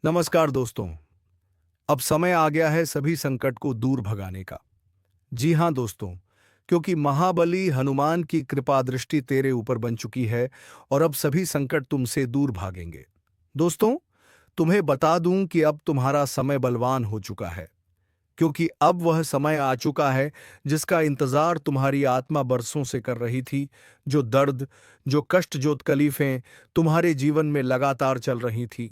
नमस्कार दोस्तों। अब समय आ गया है सभी संकट को दूर भगाने का। जी हां दोस्तों, क्योंकि महाबली हनुमान की कृपा दृष्टि तेरे ऊपर बन चुकी है और अब सभी संकट तुमसे दूर भागेंगे। दोस्तों, तुम्हें बता दूं कि अब तुम्हारा समय बलवान हो चुका है, क्योंकि अब वह समय आ चुका है जिसका इंतजार तुम्हारी आत्मा बरसों से कर रही थी। जो दर्द, जो कष्ट, जो तकलीफें तुम्हारे जीवन में लगातार चल रही थी,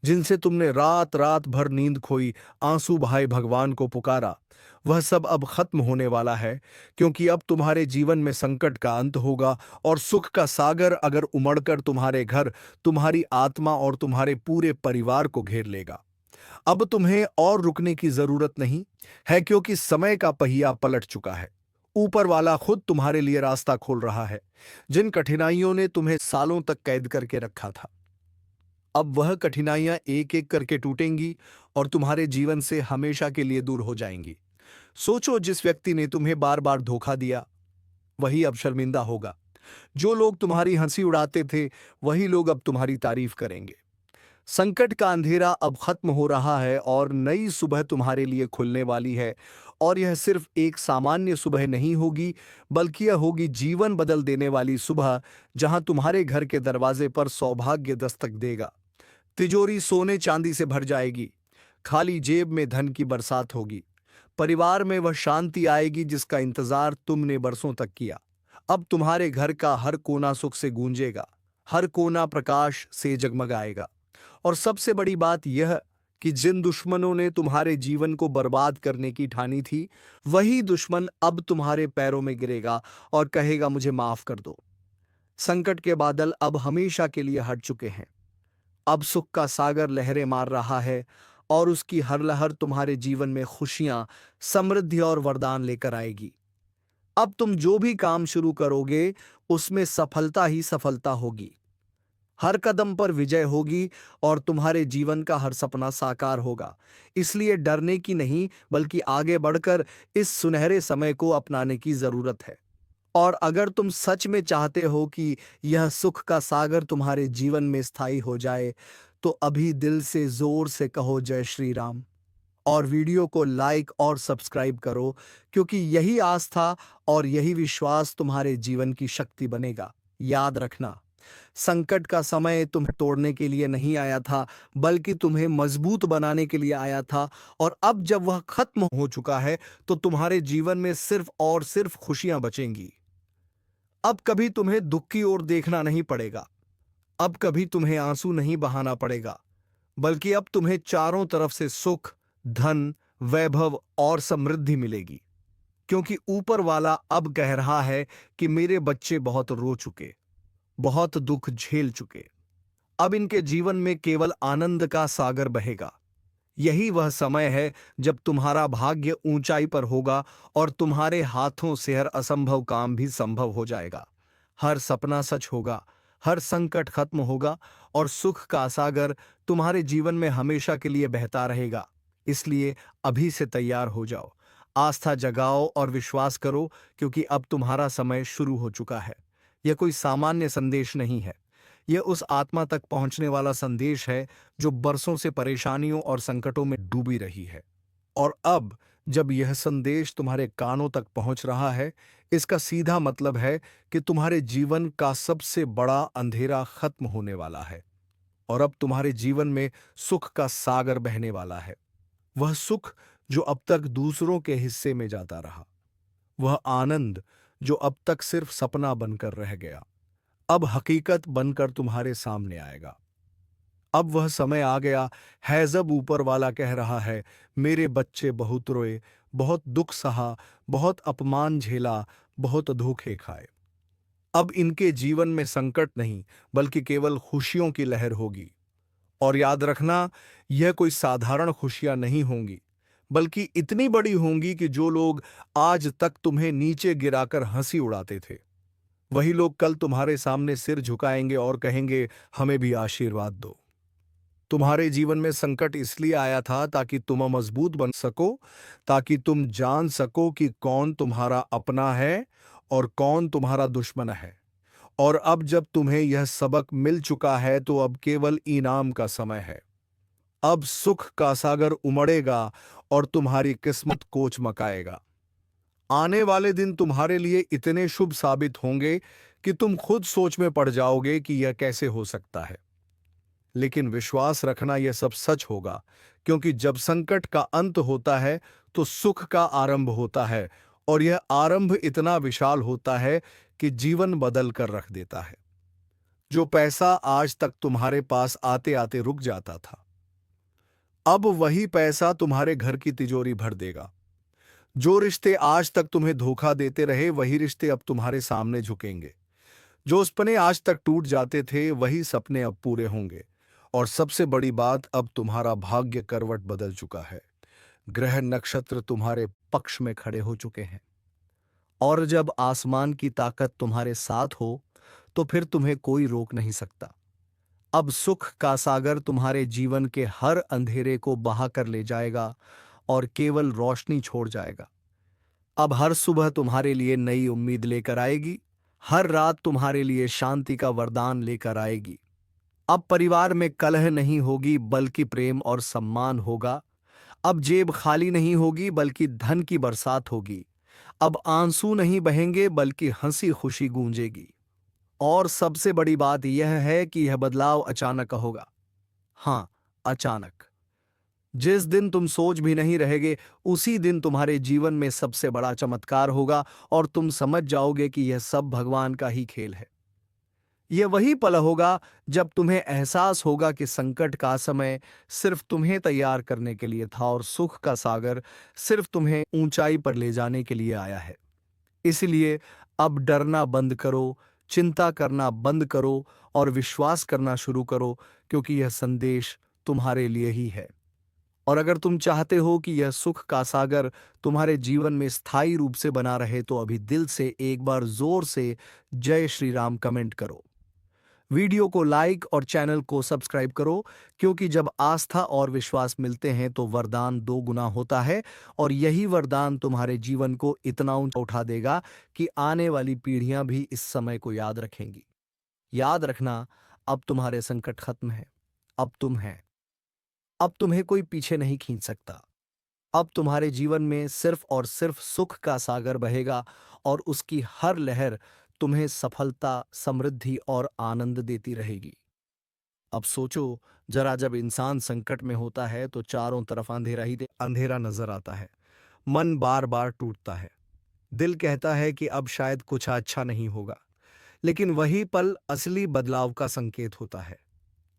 जिनसे तुमने रात रात भर नींद खोई, आंसू बहाए, भगवान को पुकारा, वह सब अब खत्म होने वाला है। क्योंकि अब तुम्हारे जीवन में संकट का अंत होगा और सुख का सागर अगर उमड़कर तुम्हारे घर, तुम्हारी आत्मा और तुम्हारे पूरे परिवार को घेर लेगा। अब तुम्हें और रुकने की जरूरत नहीं है, क्योंकि समय का पहिया पलट चुका है। ऊपर वाला खुद तुम्हारे लिए रास्ता खोल रहा है। जिन कठिनाइयों ने तुम्हें सालों तक कैद करके रखा था, अब वह कठिनाइयां एक एक करके टूटेंगी और तुम्हारे जीवन से हमेशा के लिए दूर हो जाएंगी। सोचो, जिस व्यक्ति ने तुम्हें बार बार धोखा दिया, वही अब शर्मिंदा होगा। जो लोग तुम्हारी हंसी उड़ाते थे, वही लोग अब तुम्हारी तारीफ करेंगे। संकट का अंधेरा अब खत्म हो रहा है और नई सुबह तुम्हारे लिए खुलने वाली है। और यह सिर्फ एक सामान्य सुबह नहीं होगी, बल्कि यह होगी जीवन बदल देने वाली सुबह, जहां तुम्हारे घर के दरवाजे पर सौभाग्य दस्तक देगा। तिजोरी सोने चांदी से भर जाएगी, खाली जेब में धन की बरसात होगी। परिवार में वह शांति आएगी जिसका इंतजार तुमने बरसों तक किया। अब तुम्हारे घर का हर कोना सुख से गूंजेगा, हर कोना प्रकाश से जगमगाएगा। और सबसे बड़ी बात यह कि जिन दुश्मनों ने तुम्हारे जीवन को बर्बाद करने की ठानी थी, वही दुश्मन अब तुम्हारे पैरों में गिरेगा और कहेगा, मुझे माफ कर दो। संकट के बादल अब हमेशा के लिए हट चुके हैं। अब सुख का सागर लहरें मार रहा है और उसकी हर लहर तुम्हारे जीवन में खुशियां, समृद्धि और वरदान लेकर आएगी। अब तुम जो भी काम शुरू करोगे, उसमें सफलता ही सफलता होगी। हर कदम पर विजय होगी और तुम्हारे जीवन का हर सपना साकार होगा। इसलिए डरने की नहीं, बल्कि आगे बढ़कर इस सुनहरे समय को अपनाने की जरूरत है। और अगर तुम सच में चाहते हो कि यह सुख का सागर तुम्हारे जीवन में स्थायी हो जाए, तो अभी दिल से जोर से कहो, जय श्री राम। और वीडियो को लाइक और सब्सक्राइब करो, क्योंकि यही आस्था और यही विश्वास तुम्हारे जीवन की शक्ति बनेगा। याद रखना, संकट का समय तुम्हें तोड़ने के लिए नहीं आया था, बल्कि तुम्हें मजबूत बनाने के लिए आया था। और अब जब वह खत्म हो चुका है, तो तुम्हारे जीवन में सिर्फ और सिर्फ खुशियां बचेंगी। अब कभी तुम्हें दुख की ओर देखना नहीं पड़ेगा। अब कभी तुम्हें आंसू नहीं बहाना पड़ेगा, बल्कि अब तुम्हें चारों तरफ से सुख, धन, वैभव और समृद्धि मिलेगी। क्योंकि ऊपर वाला अब कह रहा है कि मेरे बच्चे बहुत रो चुके, बहुत दुख झेल चुके। अब इनके जीवन में केवल आनंद का सागर बहेगा। यही वह समय है जब तुम्हारा भाग्य ऊंचाई पर होगा और तुम्हारे हाथों से हर असंभव काम भी संभव हो जाएगा। हर सपना सच होगा, हर संकट खत्म होगा और सुख का सागर तुम्हारे जीवन में हमेशा के लिए बहता रहेगा। इसलिए अभी से तैयार हो जाओ, आस्था जगाओ और विश्वास करो, क्योंकि अब तुम्हारा समय शुरू हो चुका है। यह कोई सामान्य संदेश नहीं है। यह उस आत्मा तक पहुंचने वाला संदेश है जो बरसों से परेशानियों और संकटों में डूबी रही है। और अब जब यह संदेश तुम्हारे कानों तक पहुंच रहा है, इसका सीधा मतलब है कि तुम्हारे जीवन का सबसे बड़ा अंधेरा खत्म होने वाला है और अब तुम्हारे जीवन में सुख का सागर बहने वाला है। वह सुख जो अब तक दूसरों के हिस्से में जाता रहा, वह आनंद जो अब तक सिर्फ सपना बनकर रह गया, अब हकीकत बनकर तुम्हारे सामने आएगा। अब वह समय आ गया है जब ऊपर वाला कह रहा है, मेरे बच्चे बहुत रोए, बहुत दुख सहा, बहुत अपमान झेला, बहुत धोखे खाए। अब इनके जीवन में संकट नहीं, बल्कि केवल खुशियों की लहर होगी। और याद रखना, यह कोई साधारण खुशियां नहीं होंगी, बल्कि इतनी बड़ी होंगी कि जो लोग आज तक तुम्हें नीचे गिराकर हंसी उड़ाते थे, वही लोग कल तुम्हारे सामने सिर झुकाएंगे और कहेंगे, हमें भी आशीर्वाद दो। तुम्हारे जीवन में संकट इसलिए आया था ताकि तुम मजबूत बन सको, ताकि तुम जान सको कि कौन तुम्हारा अपना है और कौन तुम्हारा दुश्मन है। और अब जब तुम्हें यह सबक मिल चुका है, तो अब केवल इनाम का समय है। अब सुख का सागर उमड़ेगा और तुम्हारी किस्मत को चमकाएगा। आने वाले दिन तुम्हारे लिए इतने शुभ साबित होंगे कि तुम खुद सोच में पड़ जाओगे कि यह कैसे हो सकता है। लेकिन विश्वास रखना यह सब सच होगा, क्योंकि जब संकट का अंत होता है तो सुख का आरंभ होता है, और यह आरंभ इतना विशाल होता है कि जीवन बदल कर रख देता है। जो पैसा आज तक तुम्हारे पास आते आते रुक जाता था, अब वही पैसा तुम्हारे घर की तिजोरी भर देगा। जो रिश्ते आज तक तुम्हें धोखा देते रहे, वही रिश्ते अब तुम्हारे सामने झुकेंगे। जो सपने आज तक टूट जाते थे, वही सपने अब पूरे होंगे। और सबसे बड़ी बात, अब तुम्हारा भाग्य करवट बदल चुका है। ग्रह नक्षत्र तुम्हारे पक्ष में खड़े हो चुके हैं। और जब आसमान की ताकत तुम्हारे साथ हो, तो फिर तुम्हें कोई रोक नहीं सकता। अब सुख का सागर तुम्हारे जीवन के हर अंधेरे को बहा कर ले जाएगा और केवल रोशनी छोड़ जाएगा। अब हर सुबह तुम्हारे लिए नई उम्मीद लेकर आएगी, हर रात तुम्हारे लिए शांति का वरदान लेकर आएगी। अब परिवार में कलह नहीं होगी, बल्कि प्रेम और सम्मान होगा। अब जेब खाली नहीं होगी, बल्कि धन की बरसात होगी। अब आंसू नहीं बहेंगे, बल्कि हंसी खुशी गूंजेगी। और सबसे बड़ी बात यह है कि यह बदलाव अचानक होगा। हाँ, अचानक। जिस दिन तुम सोच भी नहीं रहेगे, उसी दिन तुम्हारे जीवन में सबसे बड़ा चमत्कार होगा और तुम समझ जाओगे कि यह सब भगवान का ही खेल है। यह वही पल होगा जब तुम्हें एहसास होगा कि संकट का समय सिर्फ तुम्हें तैयार करने के लिए था और सुख का सागर सिर्फ तुम्हें ऊंचाई पर ले जाने के लिए आया है। इसलिए अब डरना बंद करो, चिंता करना बंद करो और विश्वास करना शुरू करो, क्योंकि यह संदेश तुम्हारे लिए ही है। और अगर तुम चाहते हो कि यह सुख का सागर तुम्हारे जीवन में स्थायी रूप से बना रहे, तो अभी दिल से एक बार जोर से जय श्री राम कमेंट करो। वीडियो को लाइक और चैनल को सब्सक्राइब करो, क्योंकि जब आस्था और विश्वास मिलते हैं तो वरदान दो गुना होता है, और यही वरदान तुम्हारे जीवन को इतना ऊंचा उठा देगा कि आने वाली पीढ़ियां भी इस समय को याद रखेंगी। याद रखना, अब तुम्हारे संकट खत्म है। अब तुम हैं। अब तुम्हें कोई पीछे नहीं खींच सकता। अब तुम्हारे जीवन में सिर्फ और सिर्फ सुख का सागर बहेगा, और उसकी हर लहर तुम्हें सफलता, समृद्धि और आनंद देती रहेगी। अब सोचो, जरा जब इंसान संकट में होता है तो चारों तरफ अंधेरा ही अंधेरा नजर आता है। मन बार बार टूटता है। दिल कहता है कि अब शायद कुछ अच्छा नहीं होगा। लेकिन वही पल असली बदलाव का संकेत होता है,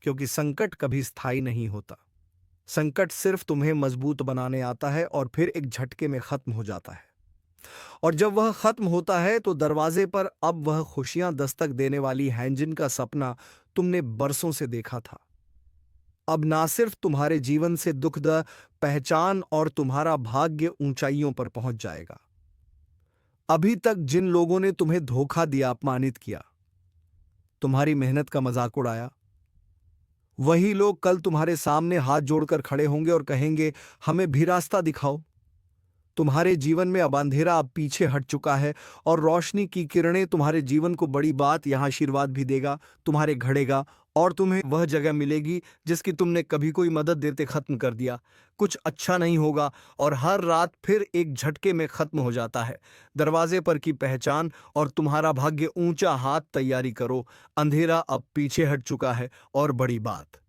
क्योंकि संकट कभी स्थायी नहीं होता। संकट सिर्फ तुम्हें मजबूत बनाने आता है और फिर एक झटके में खत्म हो जाता है। और जब वह खत्म होता है तो दरवाजे पर अब वह खुशियां दस्तक देने वाली हैं जिनका सपना तुमने बरसों से देखा था। अब ना सिर्फ तुम्हारे जीवन से दुख द पहचान और तुम्हारा भाग्य ऊंचाइयों पर पहुंच जाएगा। अभी तक जिन लोगों ने तुम्हें धोखा दिया, अपमानित किया, तुम्हारी मेहनत का मजाक उड़ाया, वही लोग कल तुम्हारे सामने हाथ जोड़कर खड़े होंगे और कहेंगे, हमें भी रास्ता दिखाओ। तुम्हारे जीवन में अब अंधेरा अब पीछे हट चुका है, और रोशनी की किरणें तुम्हारे जीवन को बड़ी बात यहां आशीर्वाद भी देगा, तुम्हारे घड़ेगा, और तुम्हें वह जगह मिलेगी जिसकी तुमने कभी कोई मदद देते खत्म कर दिया। कुछ अच्छा नहीं होगा और हर रात फिर एक झटके में खत्म हो जाता है। दरवाजे पर की पहचान और तुम्हारा भाग्य ऊंचा हाथ, तैयारी करो। अंधेरा अब पीछे हट चुका है, और बड़ी बात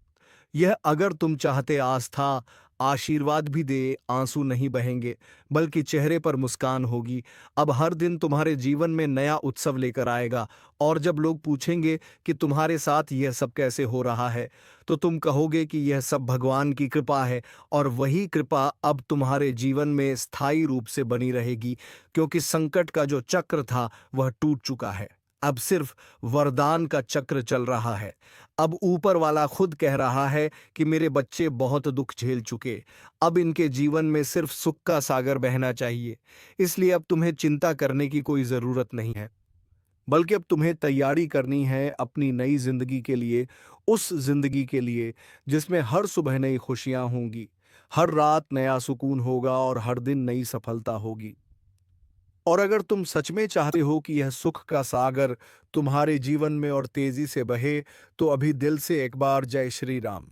यह, अगर तुम चाहते आस्था, आशीर्वाद भी दे, आंसू नहीं बहेंगे, बल्कि चेहरे पर मुस्कान होगी। अब हर दिन तुम्हारे जीवन में नया उत्सव लेकर आएगा, और जब लोग पूछेंगे कि तुम्हारे साथ यह सब कैसे हो रहा है, तो तुम कहोगे कि यह सब भगवान की कृपा है, और वही कृपा अब तुम्हारे जीवन में स्थायी रूप से बनी रहेगी, क्योंकि संकट का जो चक्र था वह टूट चुका है। अब सिर्फ वरदान का चक्र चल रहा है। अब ऊपर वाला खुद कह रहा है कि मेरे बच्चे बहुत दुख झेल चुके, अब इनके जीवन में सिर्फ सुख का सागर बहना चाहिए। इसलिए अब तुम्हें चिंता करने की कोई जरूरत नहीं है, बल्कि अब तुम्हें तैयारी करनी है अपनी नई जिंदगी के लिए, उस जिंदगी के लिए जिसमें हर सुबह नई खुशियां होंगी, हर रात नया सुकून होगा और हर दिन नई सफलता होगी। और अगर तुम सच में चाहते हो कि यह सुख का सागर तुम्हारे जीवन में और तेजी से बहे, तो अभी दिल से एक बार जय श्री राम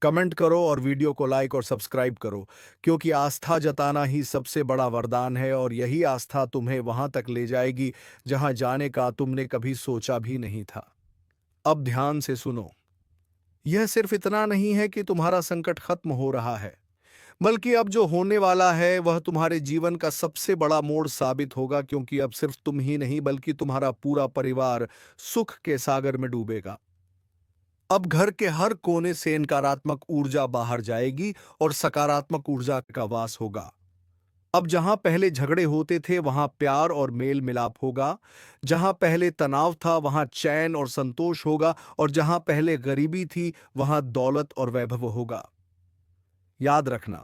कमेंट करो और वीडियो को लाइक और सब्सक्राइब करो, क्योंकि आस्था जताना ही सबसे बड़ा वरदान है और यही आस्था तुम्हें वहां तक ले जाएगी जहां जाने का तुमने कभी सोचा भी नहीं था। अब ध्यान से सुनो। यह सिर्फ इतना नहीं है कि तुम्हारा संकट खत्म हो रहा है, बल्कि अब जो होने वाला है वह तुम्हारे जीवन का सबसे बड़ा मोड़ साबित होगा, क्योंकि अब सिर्फ तुम ही नहीं बल्कि तुम्हारा पूरा परिवार सुख के सागर में डूबेगा। अब घर के हर कोने से नकारात्मक ऊर्जा बाहर जाएगी और सकारात्मक ऊर्जा का वास होगा। अब जहां पहले झगड़े होते थे वहां प्यार और मेल मिलाप होगा, जहां पहले तनाव था वहां चैन और संतोष होगा, और जहां पहले गरीबी थी वहां दौलत और वैभव होगा। याद रखना,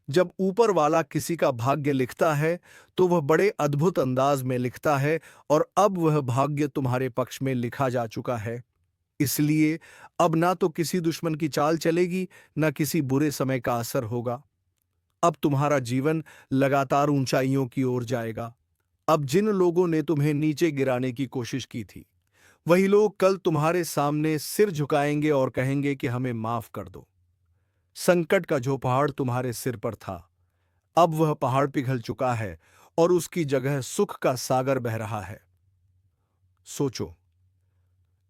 जब ऊपर वाला किसी का भाग्य लिखता है तो वह बड़े अद्भुत अंदाज में लिखता है, और अब वह भाग्य तुम्हारे पक्ष में लिखा जा चुका है। इसलिए अब ना तो किसी दुश्मन की चाल चलेगी, ना किसी बुरे समय का असर होगा। अब तुम्हारा जीवन लगातार ऊंचाइयों की ओर जाएगा। अब जिन लोगों ने तुम्हें नीचे गिराने की कोशिश की थी, वही लोग कल तुम्हारे सामने सिर झुकाएंगे और कहेंगे कि हमें माफ कर दो। संकट का जो पहाड़ तुम्हारे सिर पर था, अब वह पहाड़ पिघल चुका है और उसकी जगह सुख का सागर बह रहा है। सोचो,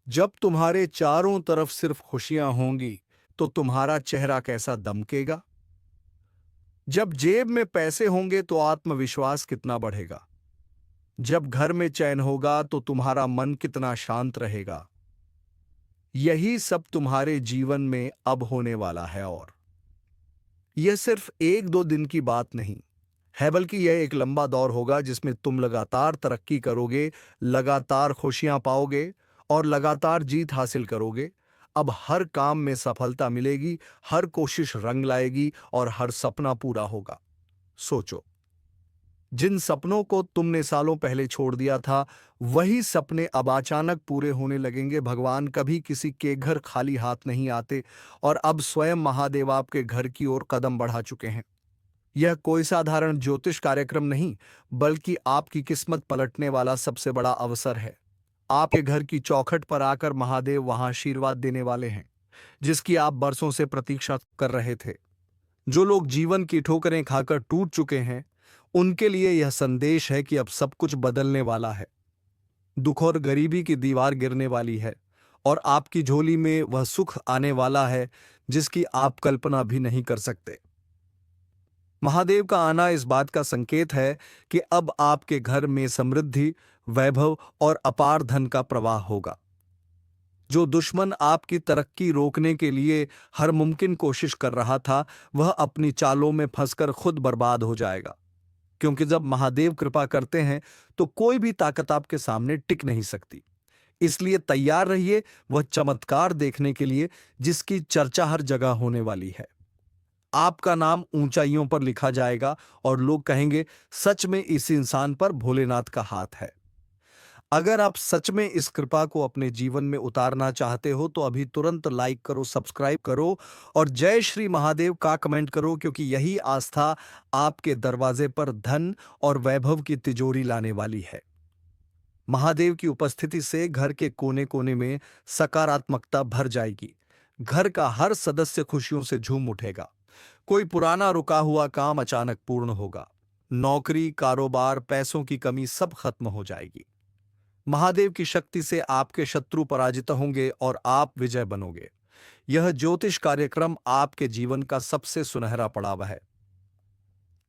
जब तुम्हारे चारों तरफ सिर्फ खुशियां होंगी तो तुम्हारा चेहरा कैसा दमकेगा। जब जेब में पैसे होंगे तो आत्मविश्वास कितना बढ़ेगा। जब घर में चैन होगा तो तुम्हारा मन कितना शांत रहेगा। यही सब तुम्हारे जीवन में अब होने वाला है, और यह सिर्फ एक दो दिन की बात नहीं है, बल्कि यह एक लंबा दौर होगा जिसमें तुम लगातार तरक्की करोगे, लगातार खुशियां पाओगे और लगातार जीत हासिल करोगे। अब हर काम में सफलता मिलेगी, हर कोशिश रंग लाएगी और हर सपना पूरा होगा। सोचो, जिन सपनों को तुमने सालों पहले छोड़ दिया था, वही सपने अब अचानक पूरे होने लगेंगे। भगवान कभी किसी के घर खाली हाथ नहीं आते, और अब स्वयं महादेव आपके घर की ओर कदम बढ़ा चुके हैं। यह कोई साधारण ज्योतिष कार्यक्रम नहीं, बल्कि आपकी किस्मत पलटने वाला सबसे बड़ा अवसर है। आपके घर की चौखट पर आकर महादेव वहां आशीर्वाद देने वाले हैं, जिसकी आप बरसों से प्रतीक्षा कर रहे थे। जो लोग जीवन की ठोकरें खाकर टूट चुके हैं, उनके लिए यह संदेश है कि अब सब कुछ बदलने वाला है। दुख और गरीबी की दीवार गिरने वाली है, और आपकी झोली में वह सुख आने वाला है जिसकी आप कल्पना भी नहीं कर सकते। महादेव का आना इस बात का संकेत है कि अब आपके घर में समृद्धि, वैभव और अपार धन का प्रवाह होगा। जो दुश्मन आपकी तरक्की रोकने के लिए हर मुमकिन कोशिश कर रहा था, वह अपनी चालों में फंसकर खुद बर्बाद हो जाएगा। क्योंकि जब महादेव कृपा करते हैं तो कोई भी ताकत आपके सामने टिक नहीं सकती। इसलिए तैयार रहिए वह चमत्कार देखने के लिए जिसकी चर्चा हर जगह होने वाली है। आपका नाम ऊंचाइयों पर लिखा जाएगा और लोग कहेंगे, सच में इस इंसान पर भोलेनाथ का हाथ है। अगर आप सच में इस कृपा को अपने जीवन में उतारना चाहते हो तो अभी तुरंत लाइक करो, सब्सक्राइब करो और जय श्री महादेव का कमेंट करो, क्योंकि यही आस्था आपके दरवाजे पर धन और वैभव की तिजोरी लाने वाली है। महादेव की उपस्थिति से घर के कोने कोने में सकारात्मकता भर जाएगी। घर का हर सदस्य खुशियों से झूम उठेगा। कोई पुराना रुका हुआ काम अचानक पूर्ण होगा। नौकरी, कारोबार, पैसों की कमी सब खत्म हो जाएगी। महादेव की शक्ति से आपके शत्रु पराजित होंगे और आप विजय बनोगे। यह ज्योतिष कार्यक्रम आपके जीवन का सबसे सुनहरा पड़ाव है।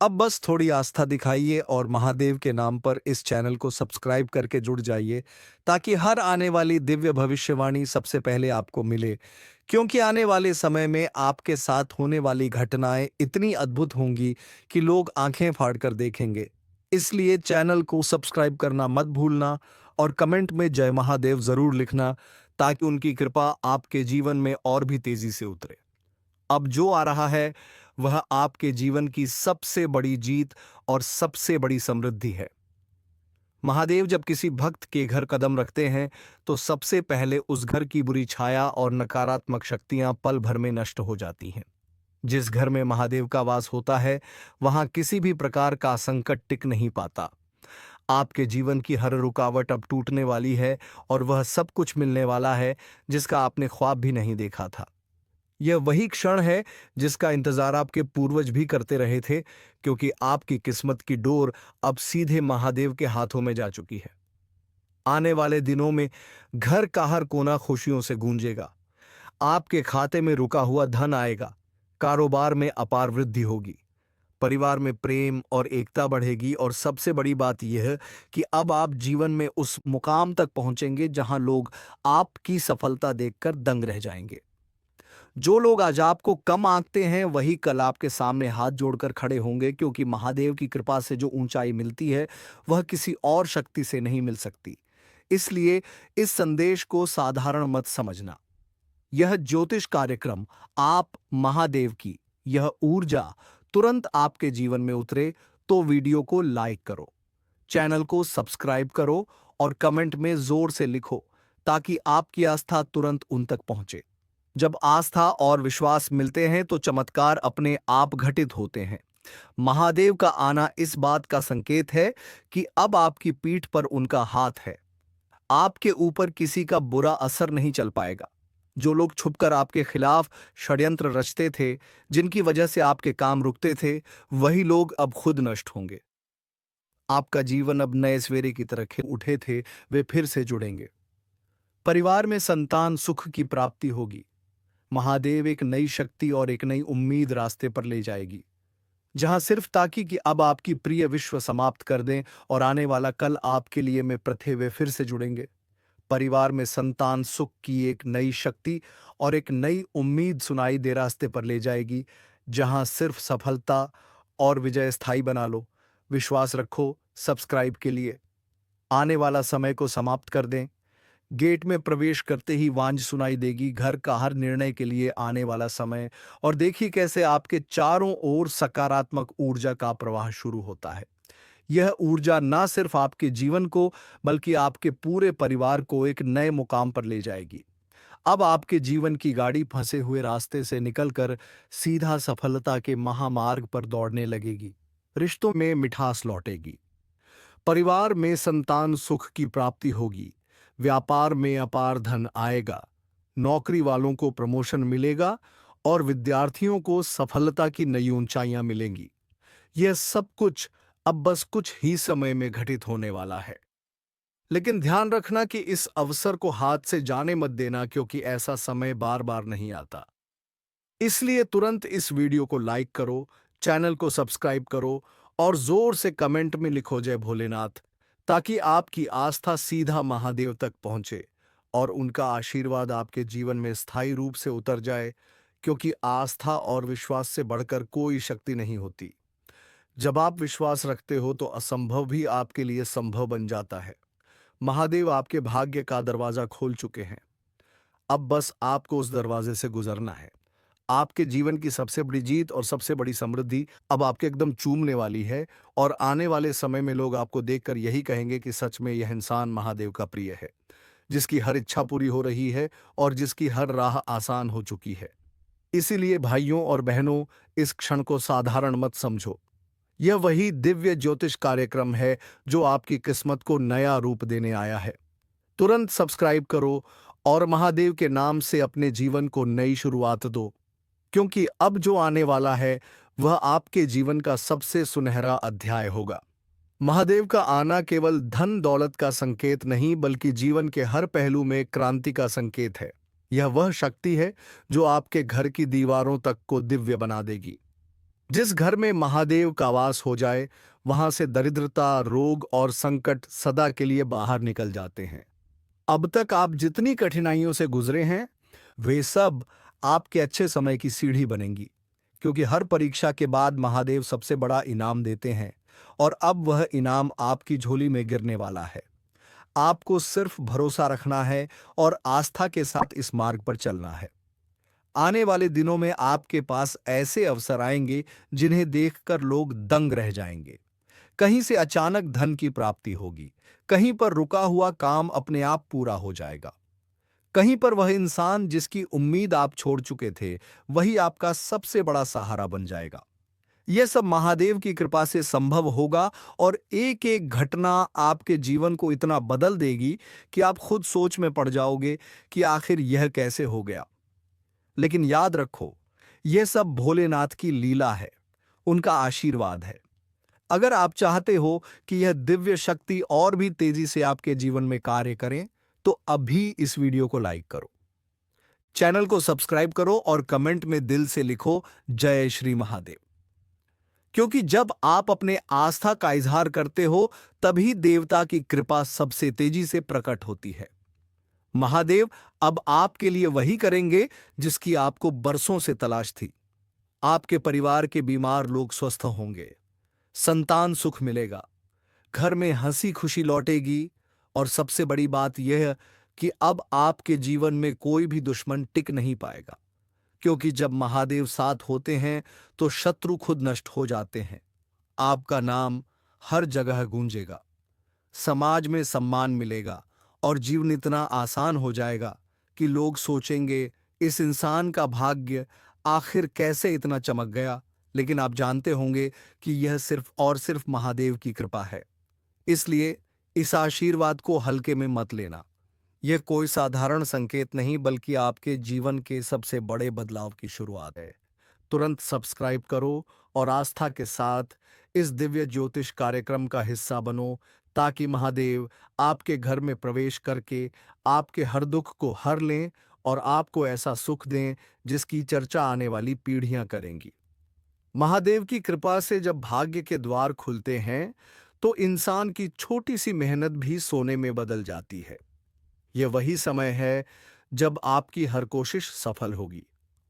अब बस थोड़ी आस्था दिखाइए और महादेव के नाम पर इस चैनल को सब्सक्राइब करके जुड़ जाइए, ताकि हर आने वाली दिव्य भविष्यवाणी सबसे पहले आपको मिले। क्योंकि आने वाले समय में आपके साथ होने वाली घटनाएं इतनी अद्भुत होंगी कि लोग आंखें फाड़कर देखेंगे। इसलिए चैनल को सब्सक्राइब करना मत भूलना और कमेंट में जय महादेव जरूर लिखना, ताकि उनकी कृपा आपके जीवन में और भी तेजी से उतरे। अब जो आ रहा है वह आपके जीवन की सबसे बड़ी जीत और सबसे बड़ी समृद्धि है। महादेव जब किसी भक्त के घर कदम रखते हैं तो सबसे पहले उस घर की बुरी छाया और नकारात्मक शक्तियां पल भर में नष्ट हो जाती हैं। जिस घर में महादेव का वास होता है वहां किसी भी प्रकार का संकट टिक नहीं पाता। आपके जीवन की हर रुकावट अब टूटने वाली है और वह सब कुछ मिलने वाला है जिसका आपने ख्वाब भी नहीं देखा था। यह वही क्षण है जिसका इंतजार आपके पूर्वज भी करते रहे थे, क्योंकि आपकी किस्मत की डोर अब सीधे महादेव के हाथों में जा चुकी है। आने वाले दिनों में घर का हर कोना खुशियों से गूंजेगा। आपके खाते में रुका हुआ धन आएगा, कारोबार में अपार वृद्धि होगी, परिवार में प्रेम और एकता बढ़ेगी, और सबसे बड़ी बात यह है कि अब आप जीवन में उस मुकाम तक पहुंचेंगे जहां लोग आपकी सफलता देखकर दंग रह जाएंगे। जो लोग आज आपको कम आंकते हैं वही कल आपके सामने हाथ जोड़कर खड़े होंगे, क्योंकि महादेव की कृपा से जो ऊंचाई मिलती है वह किसी और शक्ति से नहीं मिल सकती। इसलिए इस संदेश को साधारण मत समझना। यह ज्योतिष कार्यक्रम आप महादेव की यह ऊर्जा तुरंत आपके जीवन में उतरे तो वीडियो को लाइक करो, चैनल को सब्सक्राइब करो और कमेंट में जोर से लिखो, ताकि आपकी आस्था तुरंत उन तक पहुंचे। जब आस्था और विश्वास मिलते हैं तो चमत्कार अपने आप घटित होते हैं। महादेव का आना इस बात का संकेत है कि अब आपकी पीठ पर उनका हाथ है। आपके ऊपर किसी का बुरा असर नहीं चल पाएगा। जो लोग छुपकर आपके खिलाफ षड्यंत्र रचते थे, जिनकी वजह से आपके काम रुकते थे, वही लोग अब खुद नष्ट होंगे। आपका जीवन अब नए सवेरे की तरह खिल उठे थे, वे फिर से जुड़ेंगे। परिवार में संतान सुख की प्राप्ति होगी। महादेव एक नई शक्ति और एक नई उम्मीद रास्ते पर ले जाएगी, जहां सिर्फ ताकि कि अब आपकी प्रिय विश्व समाप्त कर दें और आने वाला कल आपके लिए में प्रथे वे फिर से जुड़ेंगे। परिवार में संतान सुख की एक नई शक्ति और एक नई उम्मीद सुनाई दे रास्ते पर ले जाएगी, जहां सिर्फ सफलता और विजय स्थायी बना लो। विश्वास रखो। सब्सक्राइब के लिए आने वाला समय को समाप्त कर दें। गेट में प्रवेश करते ही वांझ सुनाई देगी घर का हर निर्णय के लिए आने वाला समय, और देखिए कैसे आपके चारों ओर सकारात्मक ऊर्जा का प्रवाह शुरू होता है। यह ऊर्जा न सिर्फ आपके जीवन को बल्कि आपके पूरे परिवार को एक नए मुकाम पर ले जाएगी। अब आपके जीवन की गाड़ी फंसे हुए रास्ते से निकलकर सीधा सफलता के महामार्ग पर दौड़ने लगेगी। रिश्तों में मिठास लौटेगी, परिवार में संतान सुख की प्राप्ति होगी, व्यापार में अपार धन आएगा, नौकरी वालों को प्रमोशन मिलेगा और विद्यार्थियों को सफलता की नई ऊंचाइयां मिलेंगी। यह सब कुछ अब बस कुछ ही समय में घटित होने वाला है। लेकिन ध्यान रखना कि इस अवसर को हाथ से जाने मत देना, क्योंकि ऐसा समय बार बार नहीं आता। इसलिए तुरंत इस वीडियो को लाइक करो, चैनल को सब्सक्राइब करो और जोर से कमेंट में लिखो जय भोलेनाथ, ताकि आपकी आस्था सीधा महादेव तक पहुंचे और उनका आशीर्वाद आपके जीवन में स्थायी रूप से उतर जाए, क्योंकि आस्था और विश्वास से बढ़कर कोई शक्ति नहीं होती। जब आप विश्वास रखते हो तो असंभव भी आपके लिए संभव बन जाता है। महादेव आपके भाग्य का दरवाजा खोल चुके हैं। अब बस आपको उस दरवाजे से गुजरना है। आपके जीवन की सबसे बड़ी जीत और सबसे बड़ी समृद्धि अब आपके एकदम चूमने वाली है, और आने वाले समय में लोग आपको देखकर यही कहेंगे कि सच में यह इंसान महादेव का प्रिय है, जिसकी हर इच्छा पूरी हो रही है और जिसकी हर राह आसान हो चुकी है। इसीलिए भाइयों और बहनों, इस क्षण को साधारण मत समझो। यह वही दिव्य ज्योतिष कार्यक्रम है जो आपकी किस्मत को नया रूप देने आया है। तुरंत सब्सक्राइब करो और महादेव के नाम से अपने जीवन को नई शुरुआत दो, क्योंकि अब जो आने वाला है वह आपके जीवन का सबसे सुनहरा अध्याय होगा। महादेव का आना केवल धन दौलत का संकेत नहीं, बल्कि जीवन के हर पहलू में क्रांति का संकेत है। यह वह शक्ति है जो आपके घर की दीवारों तक को दिव्य बना देगी। जिस घर में महादेव का वास हो जाए, वहां से दरिद्रता, रोग और संकट सदा के लिए बाहर निकल जाते हैं। अब तक आप जितनी कठिनाइयों से गुजरे हैं, वे सब आपके अच्छे समय की सीढ़ी बनेंगी, क्योंकि हर परीक्षा के बाद महादेव सबसे बड़ा इनाम देते हैं, और अब वह इनाम आपकी झोली में गिरने वाला है। आपको सिर्फ भरोसा रखना है और आस्था के साथ इस मार्ग पर चलना है। आने वाले दिनों में आपके पास ऐसे अवसर आएंगे जिन्हें देखकर लोग दंग रह जाएंगे। कहीं से अचानक धन की प्राप्ति होगी, कहीं पर रुका हुआ काम अपने आप पूरा हो जाएगा, कहीं पर वह इंसान जिसकी उम्मीद आप छोड़ चुके थे वही आपका सबसे बड़ा सहारा बन जाएगा। यह सब महादेव की कृपा से संभव होगा, और एक एक घटना आपके जीवन को इतना बदल देगी कि आप खुद सोच में पड़ जाओगे कि आखिर यह कैसे हो गया। लेकिन याद रखो, यह सब भोलेनाथ की लीला है, उनका आशीर्वाद है। अगर आप चाहते हो कि यह दिव्य शक्ति और भी तेजी से आपके जीवन में कार्य करें, तो अभी इस वीडियो को लाइक करो, चैनल को सब्सक्राइब करो और कमेंट में दिल से लिखो जय श्री महादेव। क्योंकि जब आप अपने आस्था का इजहार करते हो, तभी देवता की कृपा सबसे तेजी से प्रकट होती है। महादेव अब आपके लिए वही करेंगे जिसकी आपको बरसों से तलाश थी। आपके परिवार के बीमार लोग स्वस्थ होंगे, संतान सुख मिलेगा, घर में हंसी खुशी लौटेगी, और सबसे बड़ी बात यह कि अब आपके जीवन में कोई भी दुश्मन टिक नहीं पाएगा। क्योंकि जब महादेव साथ होते हैं तो शत्रु खुद नष्ट हो जाते हैं। आपका नाम हर जगह गूंजेगा, समाज में सम्मान मिलेगा, और जीवन इतना आसान हो जाएगा कि लोग सोचेंगे इस इंसान का भाग्य आखिर कैसे इतना चमक गया। लेकिन आप जानते होंगे कि यह सिर्फ और सिर्फ महादेव की कृपा है। इसलिए इस आशीर्वाद को हल्के में मत लेना। यह कोई साधारण संकेत नहीं, बल्कि आपके जीवन के सबसे बड़े बदलाव की शुरुआत है। तुरंत सब्सक्राइब करो और आस्था के साथ इस दिव्य ज्योतिष कार्यक्रम का हिस्सा बनो, ताकि महादेव आपके घर में प्रवेश करके आपके हर दुख को हर लें और आपको ऐसा सुख दें जिसकी चर्चा आने वाली पीढ़ियां करेंगी। महादेव की कृपा से जब भाग्य के द्वार खुलते हैं, तो इंसान की छोटी सी मेहनत भी सोने में बदल जाती है। यह वही समय है जब आपकी हर कोशिश सफल होगी,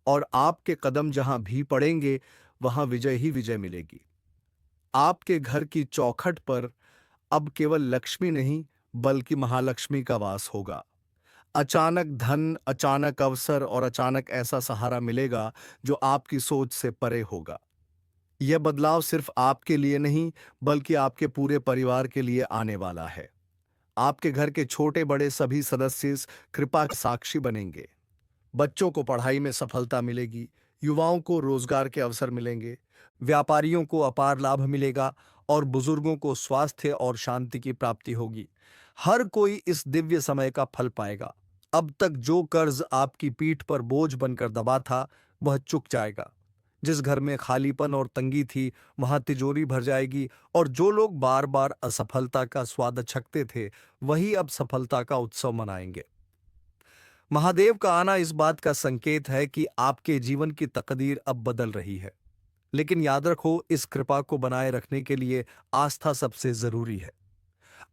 और आपके कदम जहां भी पड़ेंगे वहां विजय ही विजय मिलेगी। आपके घर की चौखट पर अब केवल लक्ष्मी नहीं, बल्कि महालक्ष्मी का वास होगा। अचानक धन, अचानक अवसर और अचानक ऐसा सहारा मिलेगा जो आपकी सोच से परे होगा। यह बदलाव सिर्फ आपके लिए नहीं, बल्कि आपके पूरे परिवार के लिए आने वाला है। आपके घर के छोटे बड़े सभी सदस्य इस कृपा के साक्षी बनेंगे। बच्चों को पढ़ाई में सफलता मिलेगी, युवाओं को रोजगार के अवसर मिलेंगे, व्यापारियों को अपार लाभ मिलेगा, और बुजुर्गों को स्वास्थ्य और शांति की प्राप्ति होगी। हर कोई इस दिव्य समय का फल पाएगा। अब तक जो कर्ज आपकी पीठ पर बोझ बनकर दबा था, वह चुक जाएगा। जिस घर में खालीपन और तंगी थी, वहां तिजोरी भर जाएगी, और जो लोग बार बार असफलता का स्वाद चखते थे, वही अब सफलता का उत्सव मनाएंगे। महादेव का आना इस बात का संकेत है कि आपके जीवन की तकदीर अब बदल रही है। लेकिन याद रखो, इस कृपा को बनाए रखने के लिए आस्था सबसे जरूरी है।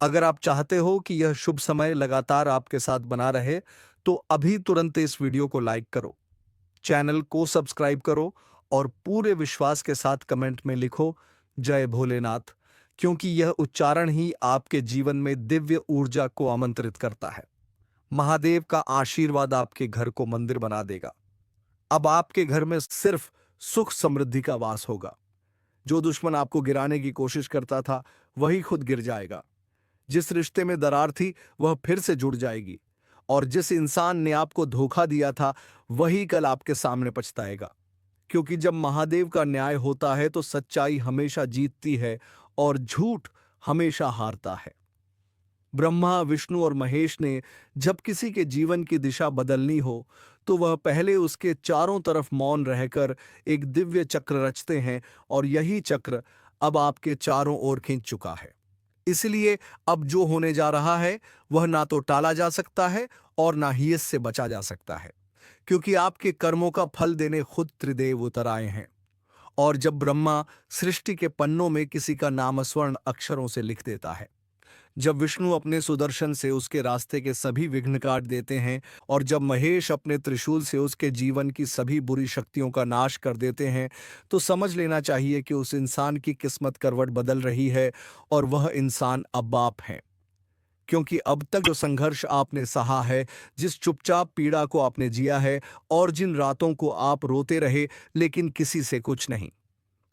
अगर आप चाहते हो कि यह शुभ समय लगातार आपके साथ बना रहे, तो अभी तुरंत इस वीडियो को लाइक करो, चैनल को सब्सक्राइब करो, और पूरे विश्वास के साथ कमेंट में लिखो जय भोलेनाथ, क्योंकि यह उच्चारण ही आपके जीवन में दिव्य ऊर्जा को आमंत्रित करता है। महादेव का आशीर्वाद आपके घर को मंदिर बना देगा। अब आपके घर में सिर्फ सुख समृद्धि का वास होगा। जो दुश्मन आपको गिराने की कोशिश करता था, वही खुद गिर जाएगा। जिस रिश्ते में दरार थी, वह फिर से जुड़ जाएगी, और जिस इंसान ने आपको धोखा दिया था, वही कल आपके सामने पछताएगा। क्योंकि जब महादेव का न्याय होता है तो सच्चाई हमेशा जीतती है और झूठ हमेशा हारता है। ब्रह्मा, विष्णु और महेश ने जब किसी के जीवन की दिशा बदलनी हो, तो वह पहले उसके चारों तरफ मौन रहकर एक दिव्य चक्र रचते हैं, और यही चक्र अब आपके चारों ओर खींच चुका है। इसलिए अब जो होने जा रहा है, वह ना तो टाला जा सकता है और ना ही इससे बचा जा सकता है, क्योंकि आपके कर्मों का फल देने खुद त्रिदेव उतर आए हैं। और जब ब्रह्मा सृष्टि के पन्नों में किसी का नाम स्वर्ण अक्षरों से लिख देता है, जब विष्णु अपने सुदर्शन से उसके रास्ते के सभी विघ्न काट देते हैं, और जब महेश अपने त्रिशूल से उसके जीवन की सभी बुरी शक्तियों का नाश कर देते हैं, तो समझ लेना चाहिए कि उस इंसान की किस्मत करवट बदल रही है, और वह इंसान अब बाप है। क्योंकि अब तक जो संघर्ष आपने सहा है, जिस चुपचाप पीड़ा को आपने जिया है, और जिन रातों को आप रोते रहे लेकिन किसी से कुछ नहीं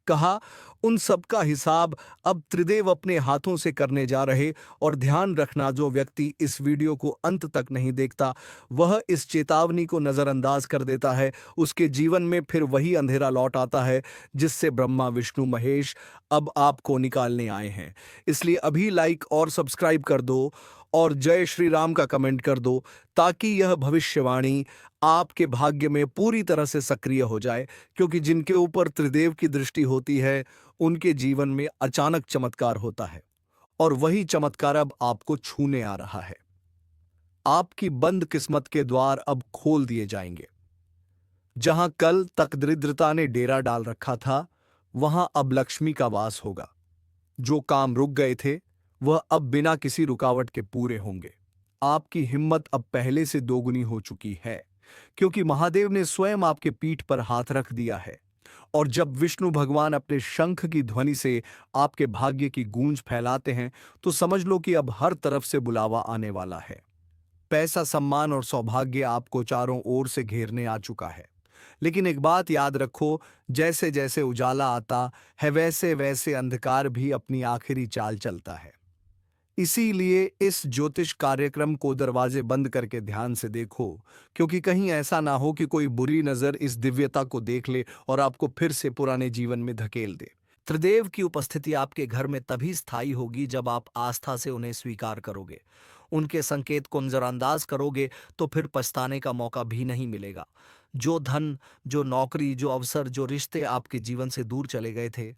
कहा, उन सब का हिसाब अब त्रिदेव अपने हाथों से करने जा रहे। और ध्यान रखना, जो व्यक्ति इस वीडियो को अंत तक नहीं देखता, वह इस चेतावनी को नजरअंदाज कर देता है, उसके जीवन में फिर वही अंधेरा लौट आता है जिससे ब्रह्मा, विष्णु, महेश अब आपको निकालने आए हैं। इसलिए अभी लाइक और सब्सक्राइब कर दो, और जय श्री राम का कमेंट कर दो ताकि यह भविष्यवाणी आपके भाग्य में पूरी तरह से सक्रिय हो जाए, क्योंकि जिनके ऊपर त्रिदेव की दृष्टि होती है उनके जीवन में अचानक चमत्कार होता है और वही चमत्कार अब आपको छूने आ रहा है। आपकी बंद किस्मत के द्वार अब खोल दिए जाएंगे। जहां कल तक दरिद्रता ने डेरा डाल रखा था, वहां अब लक्ष्मी का वास होगा। जो काम रुक गए थे वह अब बिना किसी रुकावट के पूरे होंगे। आपकी हिम्मत अब पहले से दोगुनी हो चुकी है, क्योंकि महादेव ने स्वयं आपके पीठ पर हाथ रख दिया है। और जब विष्णु भगवान अपने शंख की ध्वनि से आपके भाग्य की गूंज फैलाते हैं, तो समझ लो कि अब हर तरफ से बुलावा आने वाला है। पैसा, सम्मान और सौभाग्य आपको चारों ओर से घेरने आ चुका है। लेकिन एक बात याद रखो, जैसे जैसे उजाला आता है वैसे वैसे अंधकार भी अपनी आखिरी चाल चलता है। इसीलिए इस ज्योतिष कार्यक्रम को दरवाजे बंद करके ध्यान से देखो, क्योंकि कहीं ऐसा ना हो कि कोई बुरी नजर इस दिव्यता को देख ले और आपको फिर से पुराने जीवन में धकेल दे। त्रिदेव की उपस्थिति आपके घर में तभी स्थायी होगी जब आप आस्था से उन्हें स्वीकार करोगे। उनके संकेत को नजरअंदाज करोगे तो फिर पछताने का मौका भी नहीं मिलेगा। जो धन, जो नौकरी, जो अवसर, जो रिश्ते आपके जीवन से दूर चले गए थे,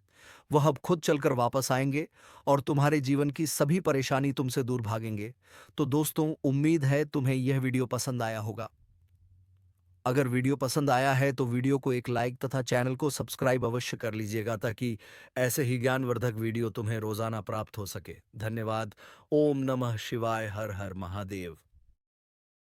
वह अब खुद चलकर वापस आएंगे और तुम्हारे जीवन की सभी परेशानी तुमसे दूर भागेंगे। तो दोस्तों, उम्मीद है तुम्हें यह वीडियो पसंद आया होगा। अगर वीडियो पसंद आया है तो वीडियो को एक लाइक तथा चैनल को सब्सक्राइब अवश्य कर लीजिएगा, ताकि ऐसे ही ज्ञानवर्धक वीडियो तुम्हें रोजाना प्राप्त हो सके। धन्यवाद। ओम नमः शिवाय। हर हर महादेव।